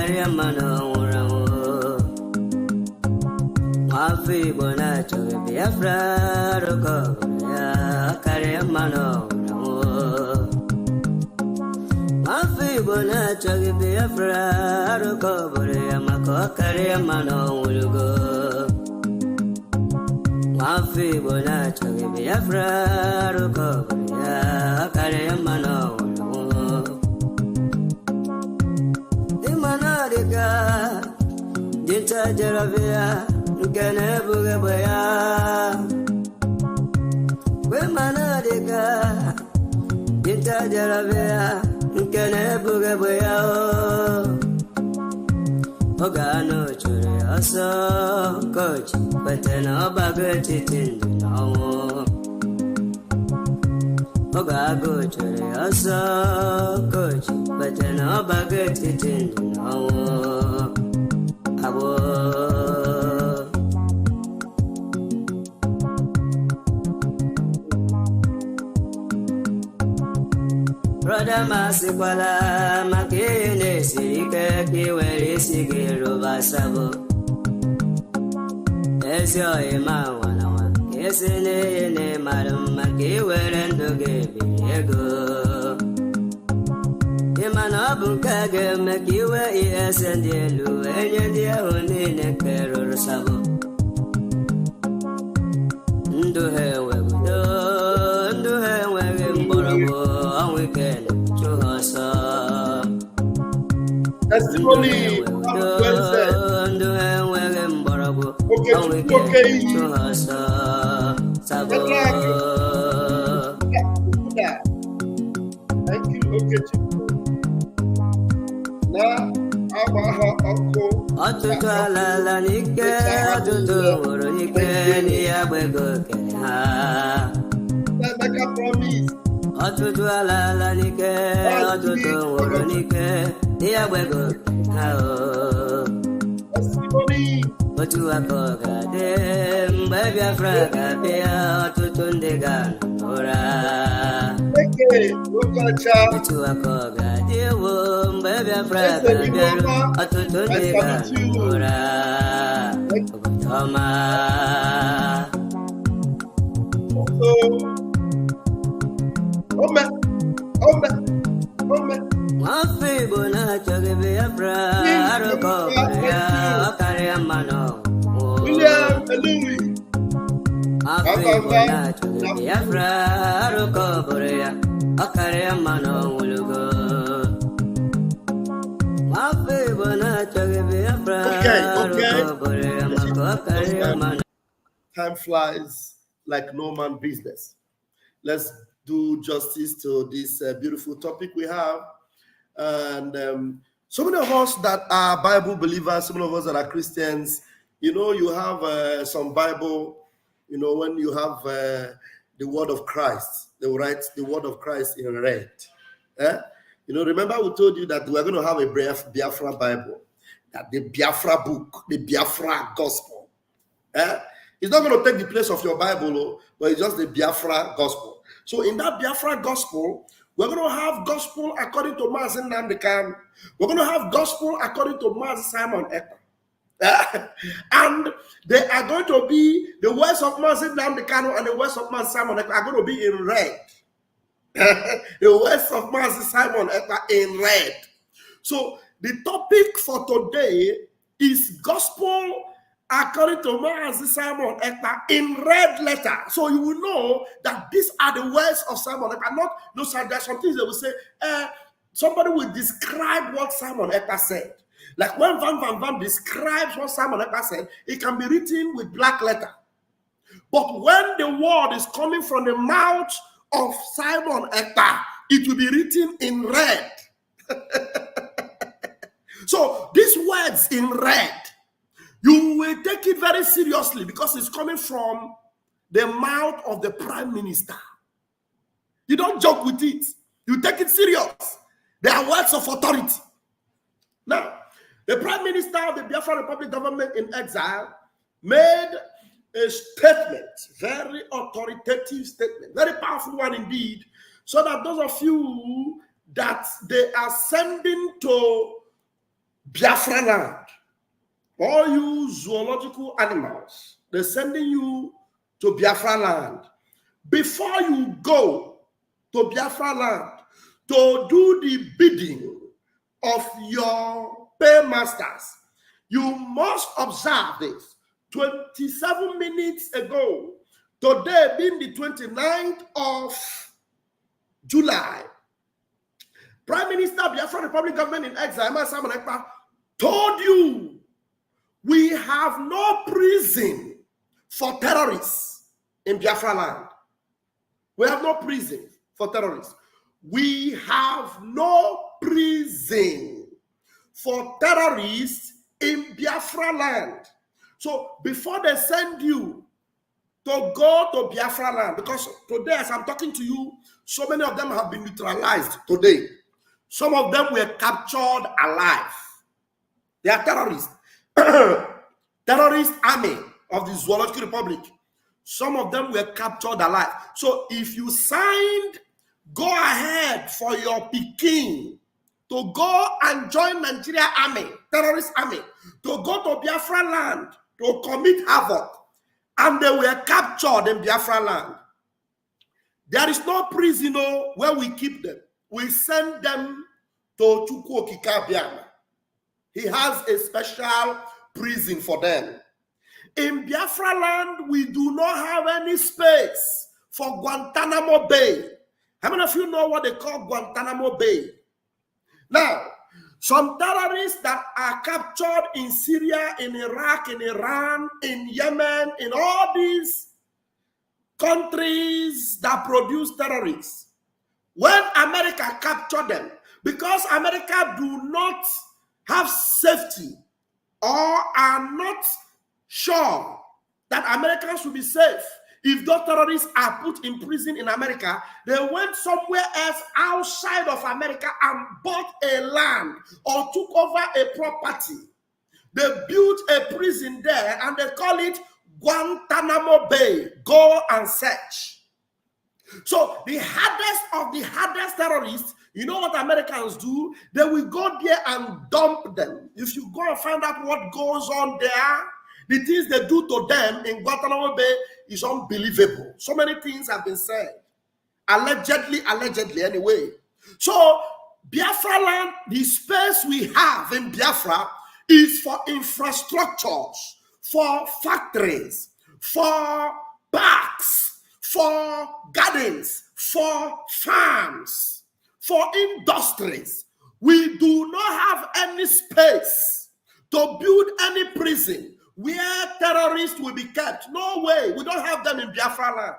Akariamano Ramo Mafi Bonacho Biafra Rokoborea Akariamano Ramo Mafi Bonacho Biafra Rokoborea Mako Akariamano Ulugo Mafi Bonacho Biafra Rokoborea Akariamano Dinta Jaravia, Ganabugabaya, Wemanadiga, Dinta Jaravia, Ganabugabaya, Ogano Churi, also coach, but then a baggage in the no. Ogago Churi, also coach, but then a baggage in the no. Brother Masikwala Makine Sirike Kiweli Sigiru Basabo Esyo Ima Wanawa Kesine Madam Makiwerendo Gebiego Imanabu Kage Makiwe Esendelu Enyedia Unine Kero Sabo Nduhe Webudo Nduhe Wegimborabo Testimony. Thank you. Okay. Now, make a promise. Otutu alala nike, otutu woro nike, diabwego hao. Otu akoga de, mbabi afraga bia, otutu ndega ora. Otu akoga de wo, mbabi afraga bia, otutu ndega ora. Ogotoma. Mafi bona choge Biafra aroko ya Akariamano William Elui Mafi bona choge Biafra aroko ya Akariamano Ulugo Mafi bona choge Biafra aroko ya Mako Akariamano. Time flies like no man business. Let's do justice to this beautiful topic we have. And so many of us that are Bible believers, some of us that are Christians, you know, you have some Bible, you know, when you have the word of Christ, they will write the word of Christ in red. You know, remember we told you that we're going to have a Biafra Bible, that the Biafra book, the Biafra gospel. It's not going to take the place of your Bible, but it's just the Biafra gospel. So in that Biafra gospel, we're going to have gospel according to Mazi Nnamdi Kanu. We're going to have gospel according to Mazi Simon Ekpa. And they are going to be, the words of Mazi Nnamdi Kanu and the words of Mazi Simon Ekpa are going to be in red. The words of Mazi Simon Ekpa in red. So the topic for today is gospel according to Mazi Simon Ekpa in red letter. So you will know that these are the words of Simon Ekpa. There's some things they will say, somebody will describe what Simon Ekpa said. Like when Van describes what Simon Ekpa said, it can be written with black letter. But when the word is coming from the mouth of Simon Ekpa, it will be written in red. So these words in red, you will take it very seriously because it's coming from the mouth of the prime minister. You don't joke with it. You take it serious. They are words of authority. Now, the prime minister of the Biafra Republic government in exile made a statement, very authoritative statement, very powerful one indeed, so that those of you that they are sending to Biafra land. All you zoological animals, they're sending you to Biafra land. Before you go to Biafra land to do the bidding of your paymasters, you must observe this. 27 minutes ago, today being the 29th of July, Prime Minister Biafra Republic government in exile, Simon Ekpa, told you we have no prison for terrorists in Biafra land. We have no prison for terrorists. We have no prison for terrorists in Biafra land. So before they send you to go to Biafra land, because today as I'm talking to you, so many of them have been neutralized today. Some of them were captured alive. They are terrorists. Terrorist army of the Zoological Republic. Some of them were captured alive. So if you signed, go ahead for your Peking to go and join Nigeria army, terrorist army, to go to Biafra land to commit havoc, and they were captured in Biafra land. There is no prisoner where we keep them. We send them to Chukwu Okike Abiama. He has a special prison for them. In Biafra land, we do not have any space for Guantanamo Bay. How many of you know what they call Guantanamo Bay? Now, some terrorists that are captured in Syria, in Iraq, in Iran, in Yemen, in all these countries that produce terrorists, when America captured them, because America do not have safety or are not sure that Americans will be safe, if those terrorists are put in prison in America, they went somewhere else outside of America and bought a land or took over a property. They built a prison there and they call it Guantanamo Bay. Go and search. So the hardest of the hardest terrorists, you know what Americans do? They will go there and dump them. If you go and find out what goes on there, the things they do to them in Guantanamo Bay is unbelievable. So many things have been said. Allegedly anyway. So Biafra land, the space we have in Biafra is for infrastructures, for factories, for parks, for gardens, for farms, for industries. We do not have any space to build any prison where terrorists will be kept. No way. We don't have them in Biafra land.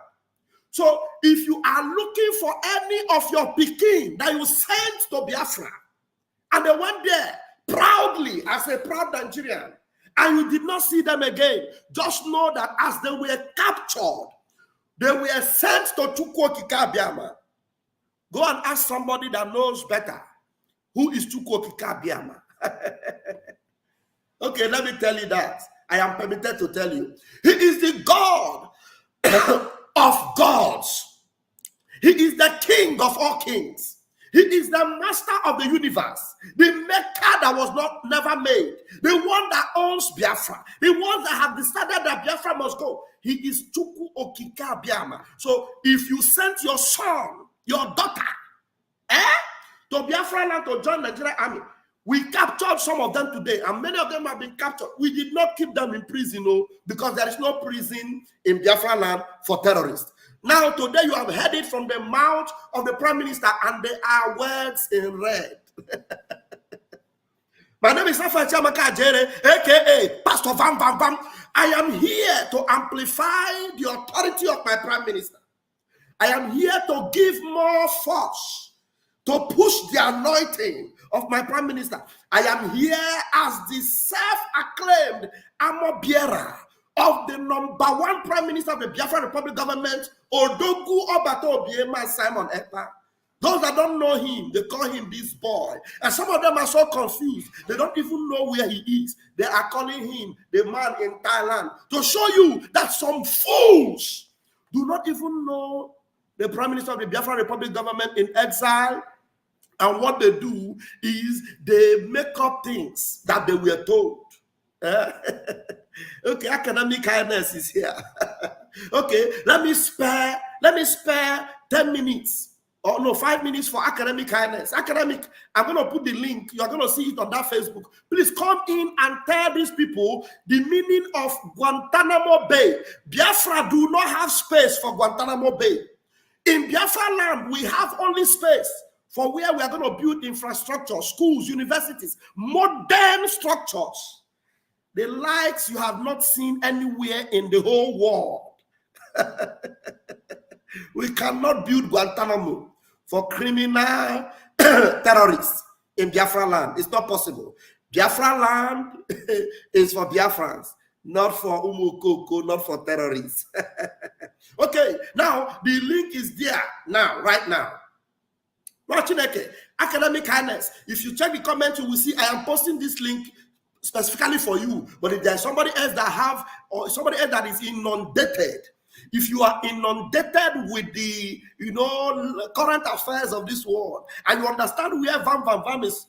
So if you are looking for any of your Peking that you sent to Biafra, and they went there proudly as a proud Nigerian, and you did not see them again, just know that as they were captured, they were sent to Chukwu Okike Abiama. Go and ask somebody that knows better. Who is Chukwu Okike Abiama? Okay, let me tell you that. I am permitted to tell you. He is the God of gods. He is the King of all kings. He is the master of the universe, the maker that was never made, the one that owns Biafra, the one that have decided that Biafra must go. He is Chukwu Okike Abiama. So if you sent your son, your daughter, to Biafra land to join the Nigerian army, we captured some of them today, and many of them have been captured. We did not keep them in prison, because there is no prison in Biafra land for terrorists. Now, today you have heard it from the mouth of the Prime Minister, and they are words in red. My name is Rafael Chiamaka Ajere, aka Pastor Vam Vam Vam. I am here to amplify the authority of my Prime Minister. I am here to give more force, to push the anointing of my Prime Minister. I am here as the self-acclaimed armor bearer of the #1 Prime Minister of the Biafra Republic government, Odogwu Obato Obiema Simon Ekpa. Those that don't know him, they call him this boy. And some of them are so confused. They don't even know where he is. They are calling him the man in Thailand, to show you that some fools do not even know the Prime Minister of the Biafra Republic government in exile And what they do is they make up things that they were told. Okay, academic kindness is here. Okay, let me spare 10 minutes. Or no, 5 minutes for academic kindness. Academic, I'm going to put the link. You're going to see it on that Facebook. Please come in and tell these people the meaning of Guantanamo Bay. Biafra do not have space for Guantanamo Bay. In Biafra land, we have only space for where we are going to build infrastructure, schools, universities, modern structures. The likes you have not seen anywhere in the whole world. We cannot build Guantanamo for criminal terrorists in Biafra land. It's not possible. Biafra land is for Biafrans, not for Umukoko, not for terrorists. Okay, now the link is there now, right now. Academic kindness. If you check the comment, you will see I am posting this link specifically for you. But if there's somebody else that have, or somebody else that is inundated, if you are inundated with the, current affairs of this world, and you understand where Vam is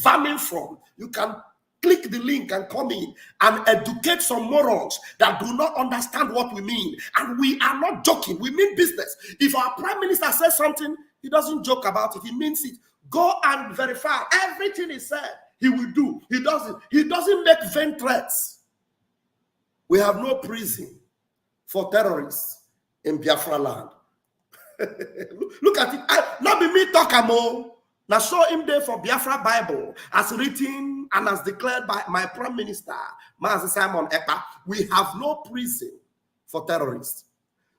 vamming from, you can click the link and come in and educate some morons that do not understand what we mean. And we are not joking. We mean business. If our prime minister says something, he doesn't joke about it. He means it. Go and verify everything he said. He will do. He doesn't make vain threats. We have no prison for terrorists in Biafra land. Look at it. Not be me talk amo. Now show him there for Biafra Bible as written and as declared by my Prime Minister, Master Simon Ekpa. We have no prison for terrorists.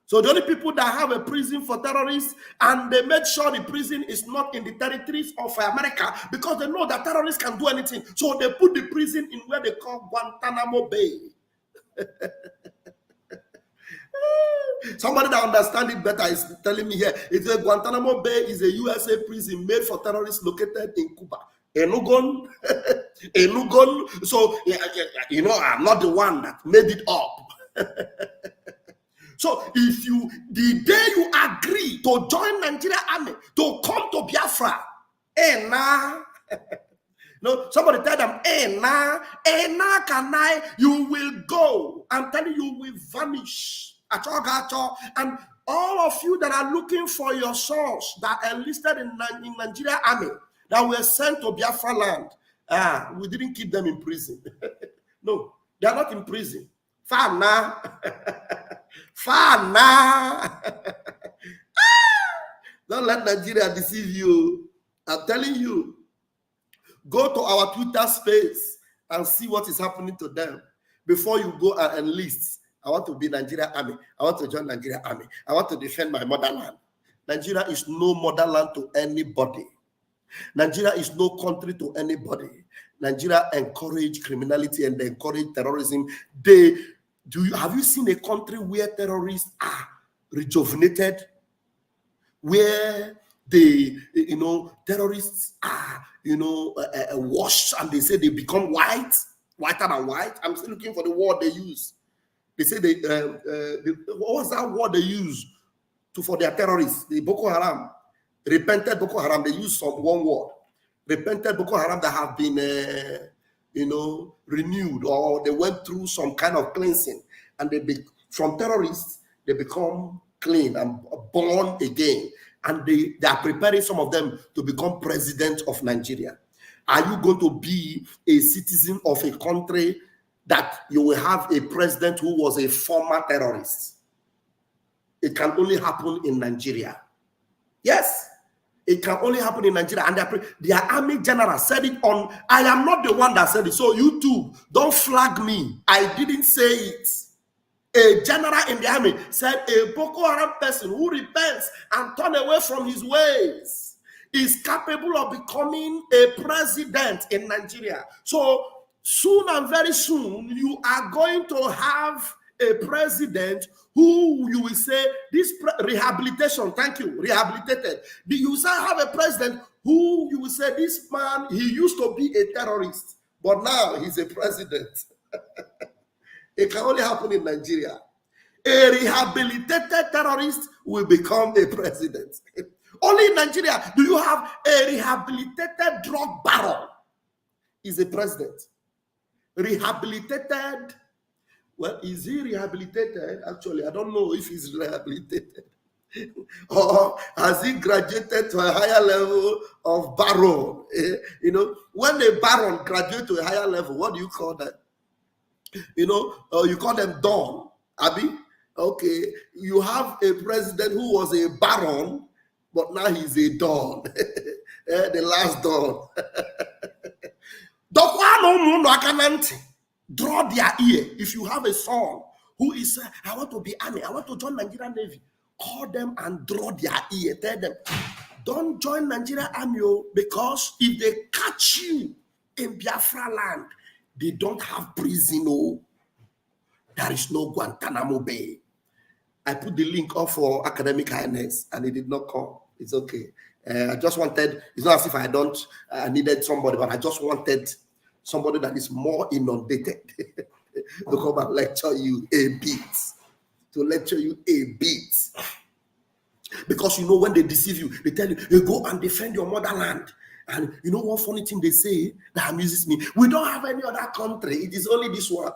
So the only people that have a prison for terrorists, and they make sure the prison is not in the territories of America, because they know that terrorists can do anything. So they put the prison in where they call Guantanamo Bay. Somebody that understands it better is telling me here, it's a Guantanamo Bay is a USA prison made for terrorists located in Cuba. Enugon. So, I'm not the one that made it up. So if the day you agree to join Nigeria Army, to come to Biafra, no, somebody tell them, you will go. I'm telling you, will vanish. And all of you that are looking for your sons that enlisted in Nigeria Army, that were sent to Biafra land, we didn't keep them in prison. No, they are not in prison. Fana. Don't let Nigeria deceive you. I'm telling you. Go to our Twitter space and see what is happening to them before you go and enlist. I want to be Nigeria Army. I want to join Nigeria Army. I want to defend my motherland. Nigeria is no motherland to anybody. Nigeria is no country to anybody. Nigeria encourage criminality and they encourage terrorism. Have you seen a country where terrorists are rejuvenated? Where terrorists are, washed and they say they become whiter than white? I'm still looking for the word they use. They say what was that word they use for their terrorists? The Boko Haram, repented Boko Haram. They use one word, repented Boko Haram, that have been renewed, or they went through some kind of cleansing, and from terrorists they become clean and born again, and they are preparing some of them to become president of Nigeria. Are you going to be a citizen of a country that you will have a president who was a former terrorist? It can only happen in Nigeria. Yes. It can only happen in Nigeria. And their army general said it on, I am not the one that said it. So you too, don't flag me. I didn't say it. A general in the army said a Boko Haram person who repents and turns away from his ways is capable of becoming a president in Nigeria. So soon and very soon, you are going to have a president who you will say, this rehabilitation, thank you, rehabilitated. You will have a president who you will say, this man, he used to be a terrorist, but now he's a president. It can only happen in Nigeria. A rehabilitated terrorist will become a president. Only in Nigeria do you have a rehabilitated drug baron is a president. Rehabilitated. Well, is he rehabilitated? Actually, I don't know if he's rehabilitated. Or has he graduated to a higher level of baron? You know, when a baron graduates to a higher level, what do you call that? You know, you call them Don, Abby. Okay, you have a president who was a baron, but now he's a Don. The last Don. Draw their ear. If you have a son who is, I want to be army, I want to join Nigerian Navy, call them and draw their ear. Tell them, don't join Nigerian Army, because if they catch you in Biafra land, they don't have prison. Oh, there is no Guantanamo Bay. I put the link up for academic highness and it did not come. It's okay. I just wanted, it's not as if I needed somebody, but I just wanted somebody that is more inundated to come and lecture you a bit. Because you know, when they deceive you, they tell you, you go and defend your motherland. And you know one funny thing they say that amuses me? We don't have any other country. It is only this one.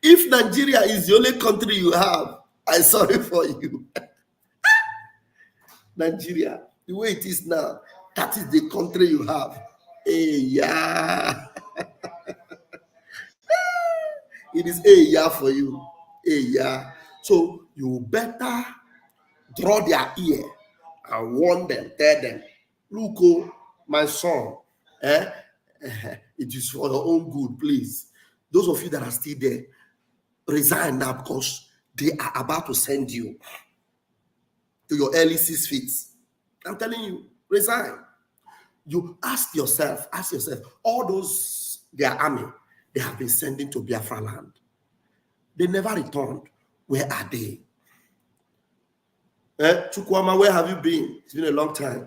If Nigeria is the only country you have, I'm sorry for you. Nigeria, the way it is now, that is the country you have. Hey, yeah. It is a yeah for you. Hey, yeah. So you better draw their ear and warn them, tell them, look, oh, my son, it is for your own good, please. Those of you that are still there, resign now, because they are about to send you to your early 6 feet. I'm telling you, resign. You ask yourself, all those, their army, they have been sending to Biafra land. They never returned. Where are they? Chukwama, where have you been? It's been a long time.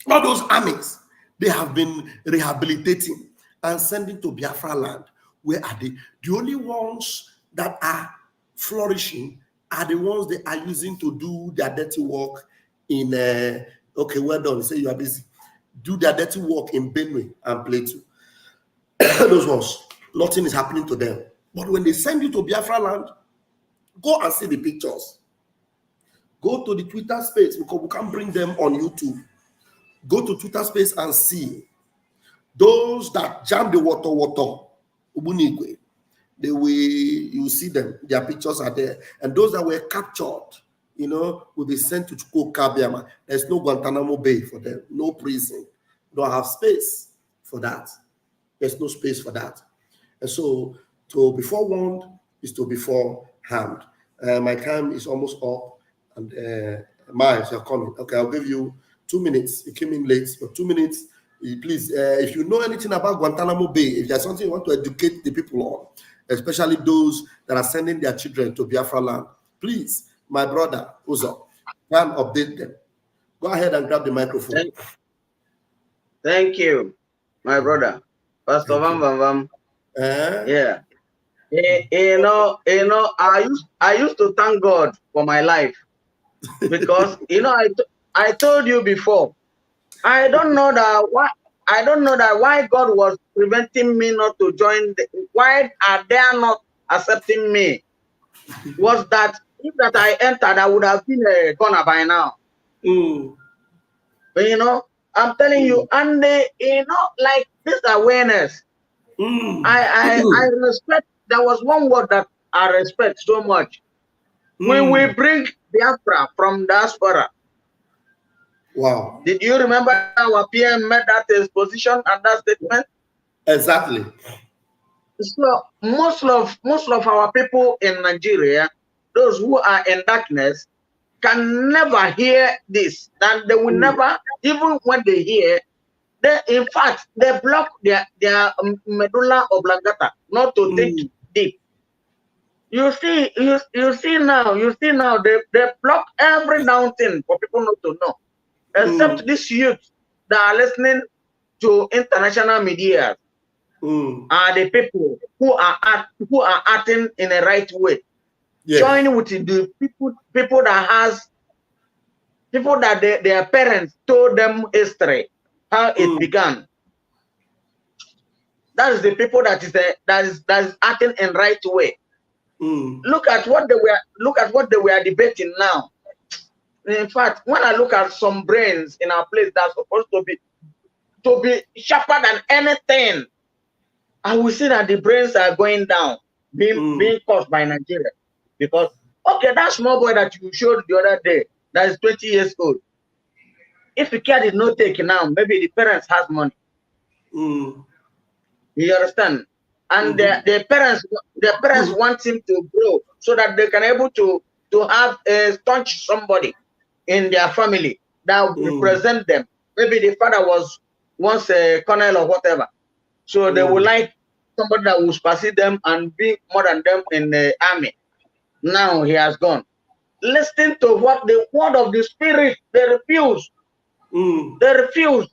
All those armies, they have been rehabilitating and sending to Biafra land. Where are they? The only ones that are flourishing are the ones they are using to do their dirty work in, okay, well done, say you are busy. Do their dirty work in Benue and Plateau. Those ones, nothing is happening to them. But when they send you to Biafra land, go and see the pictures. Go to the Twitter space, because we can bring them on YouTube. Go to Twitter space and see those that jam the water, Ubunigwe. They will, you see them, their pictures are there. And those that were captured, you know, will be sent to Chukwukabiama. There's no Guantanamo Bay for them, no prison. Don't have space for that. There's no space for that. And so, to be forewarned is to be foreharmed. My time is almost up, and Miles, you're coming. Okay, I'll give you 2 minutes. You came in late, but 2 minutes. Please, if you know anything about Guantanamo Bay, if there's something you want to educate the people on, especially those that are sending their children to Biafra land, please, my brother, Uzo, can update them. Go ahead and grab the microphone. Thank you, my brother. Pastor Vam. Yeah. You know, I used to thank God for my life, because you know, I told you before, I don't know that why God was preventing me not to join. Why are they not accepting me? Was that if that I entered, I would have been a goner by now. But you know, I'm telling you, and you know, like this awareness, I respect. There was one word that I respect so much. When we bring Biafra from diaspora. Wow. Did you remember our PM made that exposition and that statement? Exactly. So most of our people in Nigeria, those who are in darkness, can never hear this. And they will never, even when they hear, in fact, they block their medulla oblongata, not to think deep. You see now, they block every down thing for people not to know. Except these youth that are listening to international media are the people who are acting in the right way. Yes. Join with the people that has people that their parents told them history, how it began. That is the people that is acting in right way. Look at what they were debating now. In fact, when I look at some brains in our place that's supposed to be sharper than anything, I will see that the brains are going down, being caused by Nigeria. Because okay, that small boy that you showed the other day, that is 20 years old. If the kid did not take it now, maybe the parents has money. You understand? And their parents want him to grow so that they can able to have a staunch somebody in their family that will represent them. Maybe the father was once a colonel or whatever. So they would like somebody that will supersede them and be more than them in the army. Now he has gone. Listen to what the word of the spirit, they refuse. They refuse.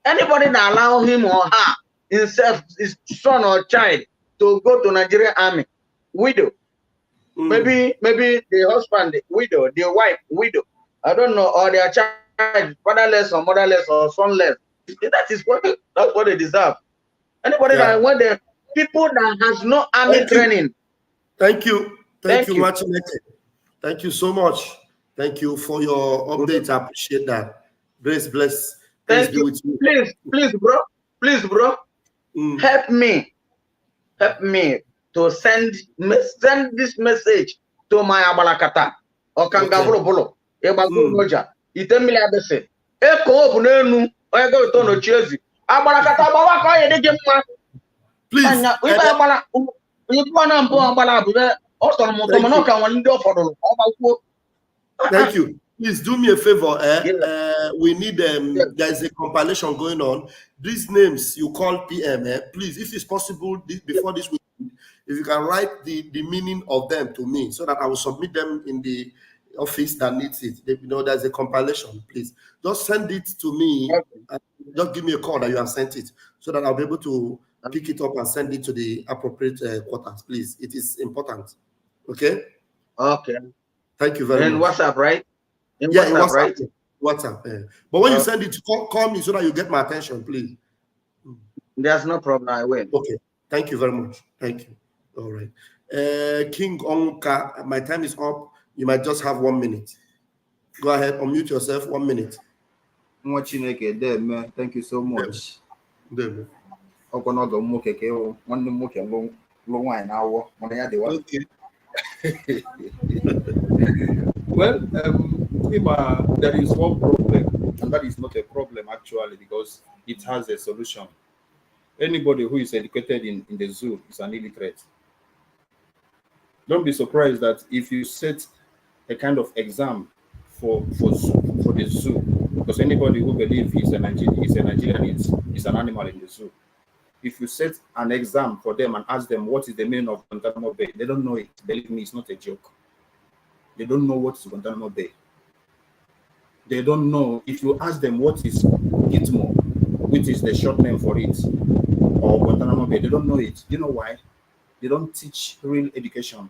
Anybody that allow him or her, himself, his son or child, to go to Nigerian army, widow. Maybe the husband, widow, the wife, widow. I don't know, or their child, fatherless or motherless or sonless. That's what they deserve. Anybody that want the people that has no army training. Thank you, Machineke. Thank you so much. Thank you for your update. I appreciate that. Grace bless. Thank you. With you. Please, bro. Help me to send this message to my abalakata or kangavolo moja. Itemile abese. Eko obunenu oyego to no chiezi. Abalakata bawa ko ye de mma. Please. Thank you. Please do me a favor. We need there's a compilation going on. These names you call PM. Please, if it's possible, before this week, if you can write the meaning of them to me, so that I will submit them in the office that needs it. There's a compilation. Please just send it to me. Just give me a call that you have sent it, so that I'll be able to pick it up and send it to the appropriate quarters. Please, it is important. Okay. Okay. Thank you very much. WhatsApp, right? In WhatsApp, right? WhatsApp. But when you send it, call me so that you get my attention, please. There's no problem. I will. Okay. Thank you very much. Thank you. All right. King Onka, my time is up. You might just have 1 minute. Go ahead. Unmute yourself. 1 minute. Thank you so much. Okay. Well, there is one problem, and that is not a problem actually, because it has a solution. Anybody who is educated in the zoo is an illiterate. Don't be surprised that if you set a kind of exam for the zoo, because anybody who believes he's a Nigerian is an animal in the zoo. If you set an exam for them and ask them what is the meaning of Guantanamo Bay, they don't know it. Believe me, it's not a joke. They don't know what is Guantanamo Bay. They don't know. If you ask them what is Gitmo, which is the short name for it, or Guantanamo Bay, they don't know it. You know why? They don't teach real education.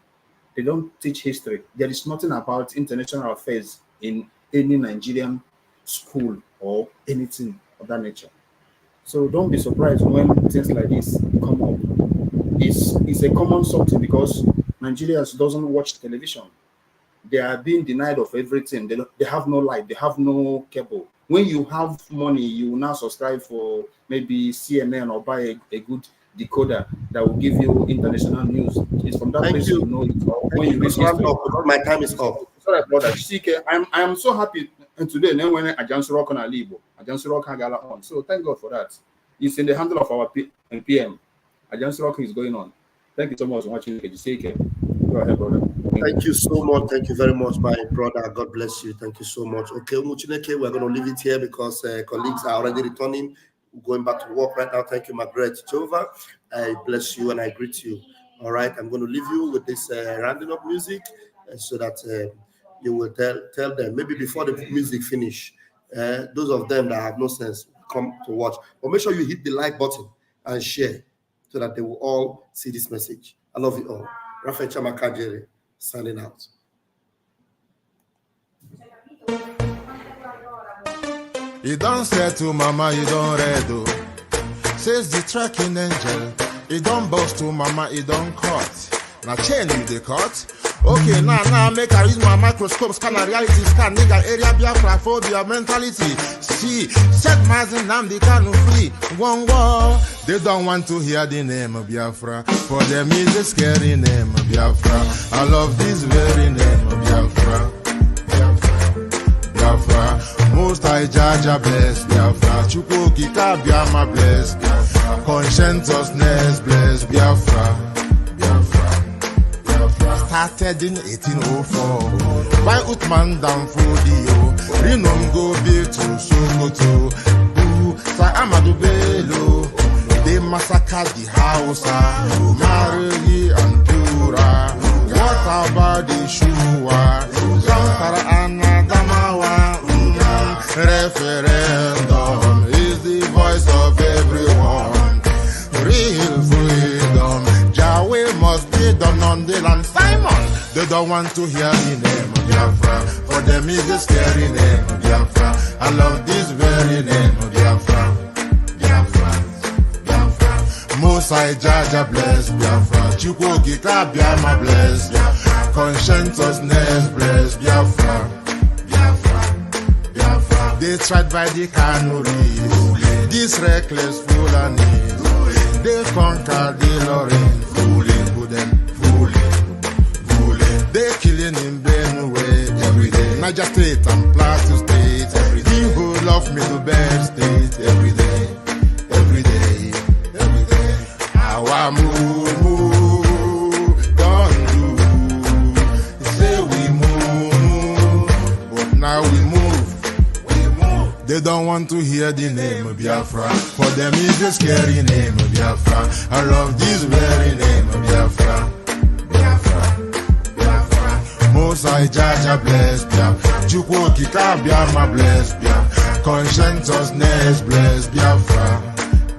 They don't teach history. There is nothing about international affairs in any Nigerian school or anything of that nature. So don't be surprised when things like this come up. It's a common something because Nigerians doesn't watch television. They are being denied of everything. They have no light. They have no cable. When you have money, you will now subscribe for maybe CNN or buy a good decoder that will give you international news. It's from that place you know it. When you reach history. My time is up. Sorry about that. I am so happy today. Then when Ajansu Rock on Alibo, Ajansu Rock Hagala on. So thank God for that. It's in the handle of our PM. Ajansu Rock is going on. Thank you so much for watching. Go ahead, brother. Thank you so much. Thank you very much, my brother. God bless you. Thank you so much. Okay, Muchineke, we're going to leave it here because colleagues are already returning, going back to work right now. Thank you, Margaret Jova. I bless you and I greet you. All right, I'm going to leave you with this rounding up music so that you will tell them, maybe before the music finish, those of them that have no sense, come to watch. But make sure you hit the like button and share so that they will all see this message. I love you all. Raphael Chamakajere signing out. You don't say to mama, you don't read, oh. Says the tracking angel. You don't boast to mama, you don't cut. Now chain you the cut. Okay, now make I use my microscope, scan a reality, scan nigga area Biafra phobia mentality. See, set Mazin Namdi Kanu free. One war. They don't want to hear the name of Biafra. For them is a scary name of Biafra. I love this very name of Biafra. Biafra. Most I Jaja bless Biafra. Chukwuki Kabiama bless Biafra. Conscientiousness bless Biafra. Started in 1804 by Uthman Danfodio. Rinom go be to Sokoto. Sa Amadou Bello. They massacred the Hausa, Marili and Pura. What about the Shua? Zamfara and Adamawa. Referendum is the voice of everyone. Real freedom. Yahweh must be done on the land. Simon, they don't want to hear the name of Biafra. For them is a scary name of Biafra. I love this very name of Biafra. Biafra, Biafra. Most I Jaja bless Biafra. Chukwuki Kabiama bless Biafra. Conscientiousness bless Biafra. Biafra, Biafra. They tried by the canories. This reckless Fulani. They conquered the Lorraine. They killing in Benue every day. Niger State and Plateau State every day. People love me to bed state every day, every day, every day. Our move, don't do. Say we move, but now we move. They don't want to hear the name of Biafra. For them is a scary name of Biafra. I love this very name of Biafra. Most I Jaja bless Biafra. Chukwuki Kabiama bless Biafra. Conscientiousness bless Biafra.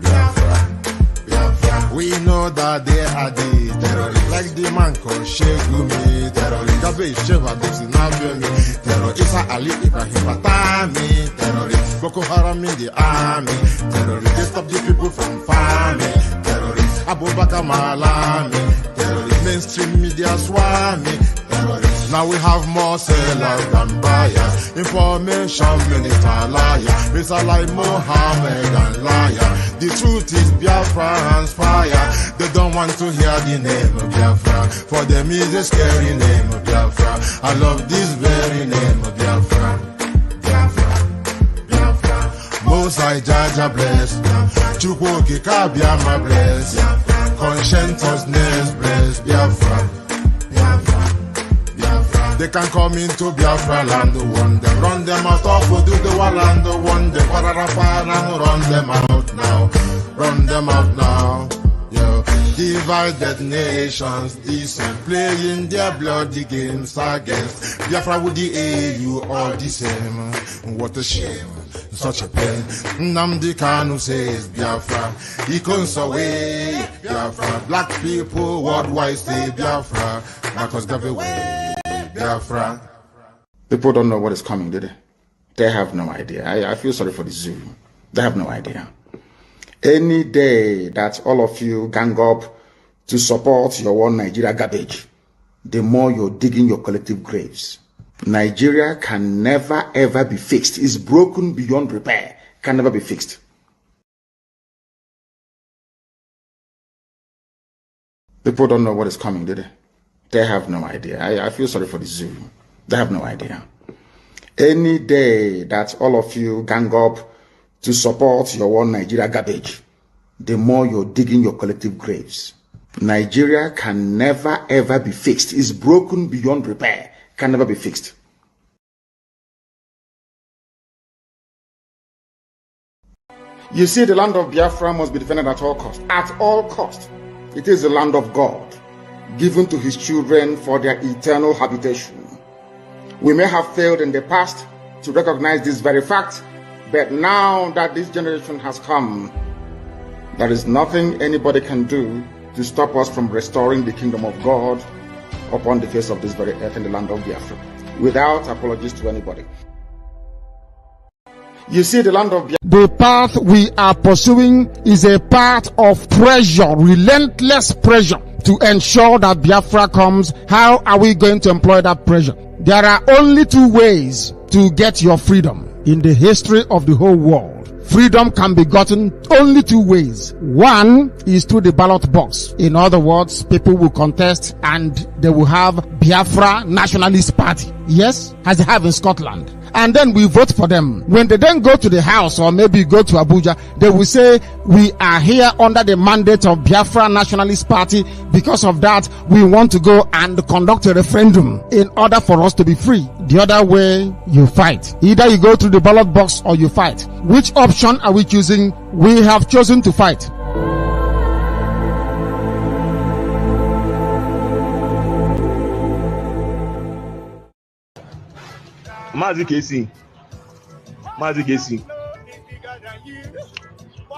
Biafra, Biafra. We know that they are the terrorists. Like the man called Shegumi terrorist. Gabe Sheva Dexinabemi terrorist. Isa Ali Ibrahim Batami terrorist. Boko Haram in the army terrorist. They stop the people from farming terrorist. Abubakar Malami terrorist. Mainstream media swami terrorist. Now we have more sellers than buyers. Information minister liar. Mr. like Mohammed and liar. The truth is Biafra's fire. They don't want to hear the name of Biafra. For them is a scary name of Biafra. I love this very name of Biafra. Biafra, Biafra. Most I Jaja bless Biafra. Chukwuki Kabiama bless Biafra. Conscientiousness bless Biafra. They can come into Biafra land, one them run them out of do the land, one them run them out now, run them out now. Yo, divided nations, decent, playing their bloody games against Biafra with the AU all the same. What a shame, such a pain. Nnamdi Kanu says Biafra, he comes away Biafra. Black people worldwide say Biafra, Marcus gave away. Biafra. People don't know what is coming, do they? They have no idea. I feel sorry for the zoo. They have no idea. Any day that all of you gang up to support your one Nigeria garbage, the more you're digging your collective graves. Nigeria can never ever be fixed. It's broken beyond repair. Can never be fixed. People don't know what is coming, do they? They have no idea. I feel sorry for the zoo. They have no idea. Any day that all of you gang up to support your one Nigeria garbage, the more you're digging your collective graves. Nigeria can never ever be fixed. It's broken beyond repair. Can never be fixed. You see, the land of Biafra must be defended at all cost. At all cost. It is the land of God, given to his children for their eternal habitation. We may have failed in the past to recognize this very fact, but now that this generation has come, there is nothing anybody can do to stop us from restoring the kingdom of God upon the face of this very earth in the land of Biafra, without apologies to anybody. You see, the land of Biafra. The path we are pursuing is a path of pressure, relentless pressure to ensure that Biafra comes. How are we going to employ that pressure? There are only two ways to get your freedom in the history of the whole world. Freedom can be gotten only two ways. One is through the ballot box. In other words, people will contest and they will have Biafra Nationalist Party. Yes, as they have in Scotland. And then we vote for them. When they then go to the house or maybe go to Abuja, they will say, we are here under the mandate of Biafra Nationalist Party. Because of that, we want to go and conduct a referendum in order for us to be free. The other way, you fight. Either you go through the ballot box or you fight. Which option are we choosing? We have chosen to fight. Mazi Kesi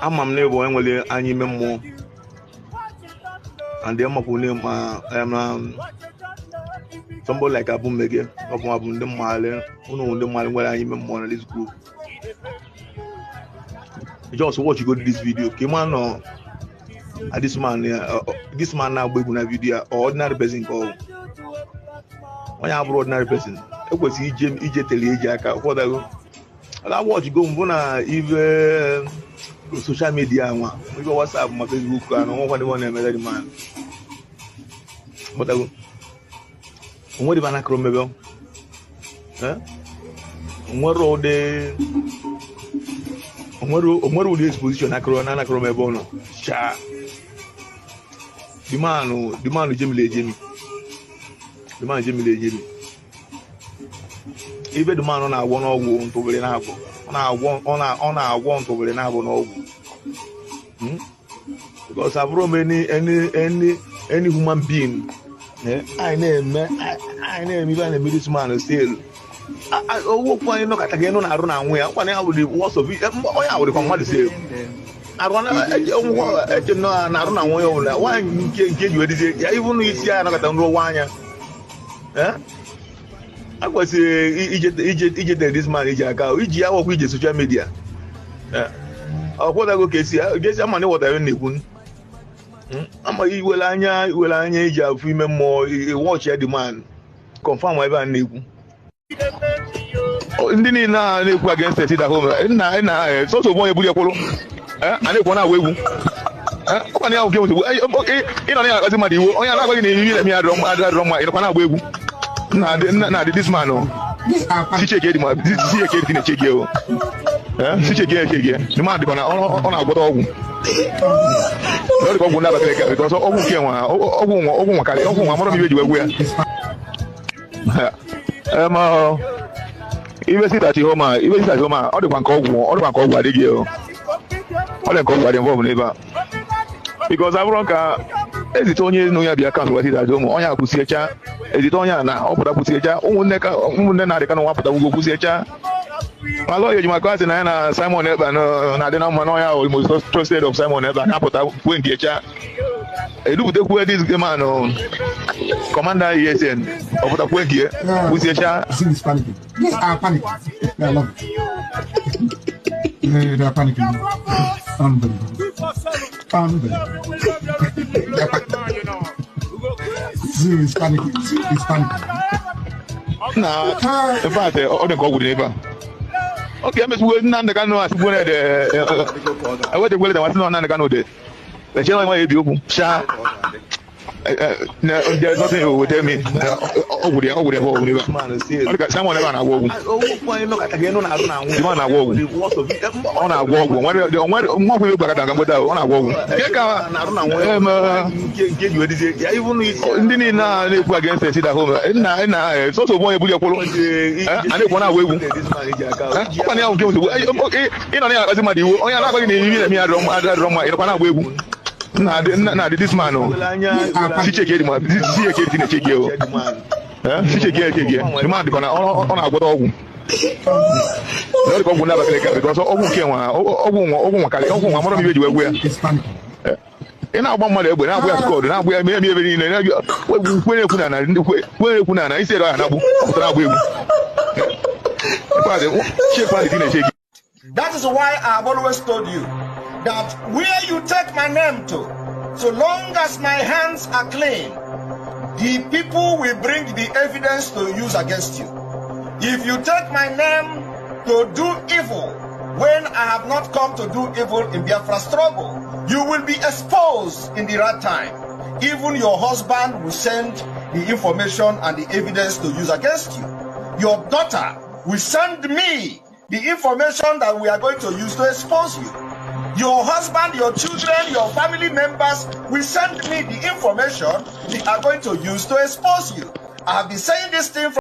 ama m n'ebe enwere anyị ime mmụọ and then somebody like Abu Mege of Abu the Male, who the Male where I ime mmụọ na this group. Just watch you go to this video. Came on this man now going to video or ordinary person call. When you have ordinary person, it was EJ Teleja. What I watch go on even social media. We go WhatsApp, my Facebook, and one another man. But I go. What do you want to remember? What are the exposition? I can't remember. Cha. The man Jimmy. The man Jimmy. Even the man on our one or one to the nabo. On our one to the nabo no. Because I've run any human being. I name even a middleman still. I walk one look at again on our run away. One hour with the worst of it. I would come to say. I run away. Why can't get you? Even if you are not a one. I was Egypt this man is a guy. I work with social media. What I go guess I'm what I need. I'm a will female more watch the man confirm whatever need. Indini na neku against the city at home. Na so boy buli akolo. And they wanna wewu. Kwani ya okay. Ino na azima diwo. Oya na go ni mi me adrom ino kana wewu. Na this man no. Si cheke di ma. Si cheke di na cheke o. Si cheke. The man di kana on agbodo ogun. No go gun na ba because ogun ke wan ogun kale ogun wan mo mi beji wewu ya. Even sit at home, all the bank of what they give. All the call involved never. Because I run as it only no ya be account what it at home, on ya pusecha, as it on ya now, put up pusecha, they can want to go pusecha. My lawyer, my cousin, and Simon Evan, I don't know, Manoya, almost trusted of Simon Evan, I put up when teacher. I do the this man, Commander ESN, of the point here, who's your child? Is panicking. Yes, I'm panicking. I love it. They are panicking. Unbelievable. It's panicking. It's panicking. Nah, in fact, all the call with neighbor. Okay, I'm just waiting on the canoe. I went to wait and what's not on the canoe. The channel might be open. No, there's nothing you will tell me. Someone ever I walk. Again on our walk. On our walk. One will back on our walk. Get you even against the city at home. And it's also one of your polo. And if one away, Nah, this man, si cheke di ma, si cheke di na cheke o. Si cheke. The man di kona on agbodo ogun. No ko gun na ba kele because ogun ke ogun wakale, ogun amoro mi beji wewe ya. Ina agba mmadụ egbe na agba squad na agba eme ebe niile na kwere ekwu na isi ero ya na agbu pụtara agba egwu. Chekwa dị na cheke. That is why I have always told you that where you take my name to, so long as my hands are clean, the people will bring the evidence to use against you. If you take my name to do evil, when I have not come to do evil in Biafra struggle, you will be exposed in the right time. Even your husband will send the information and the evidence to use against you. Your daughter will send me the information that we are going to use to expose you. Your husband, your children, your family members will send me the information we are going to use to expose you. I have been saying this thing from